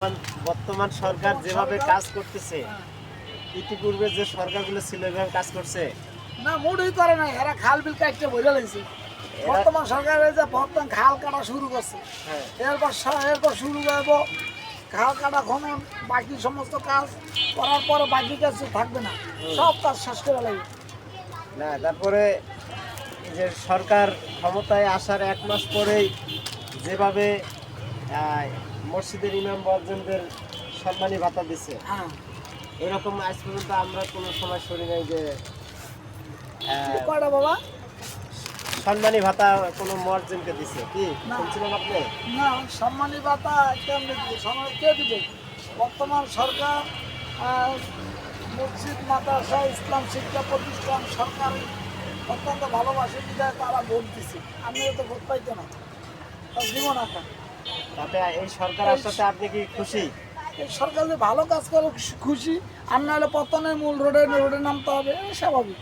বর্তমান সরকার যেভাবে কাজ করতেছে, ইতিপূর্বে যে সরকারগুলো ছিল এভাবে কাজ করছে না, মোটেই করে না। এরা খাল বিল কাটতে বোঝা লাগছে। বর্তমান সরকার এই যে বর্তমান খাল কাটা শুরু করছে, হ্যাঁ। এরপর শুরু করবো খাল কাটা খনন, বাকি সমস্ত কাজ করার পরে বাকি কাজ থাকবে না, সব কাজ শেষ করে লাগবে। না, তারপরে এই যে সরকার ক্ষমতায় আসার 1 মাস পরেই যেভাবে মসজিদের ইমাম মুয়াজ্জিনদের সম্মানী ভাতা দিছে, হ্যাঁ, এরকম আজ পর্যন্ত আমরা কোনো সময় শুনি নাই যে কয়টা বাবা? সম্মানী ভাতা কোনো মুয়াজ্জিনকে দিছে। কি না। শুনছিলেন আপনি? না, সম্মানী ভাতা কেমনি দিবে? সম্মান কে দিবে? বর্তমান সরকার মসজিদ, মাদ্রাসা, ইসলাম শিক্ষা প্রতিষ্ঠান সরকার অত্যন্ত ভালোবাসে বিধায় তারা ভোট দিচ্ছে। আমিও তো ভোট পাইতো না, তার জীবন আঁকা। তাতে এই সরকার আসাতে আপনি কি খুশি? এই সরকার যে ভালো কাজ করে খুশি, আর নাহলে পতনের মূল রোডে নামতে হবে, স্বাভাবিক।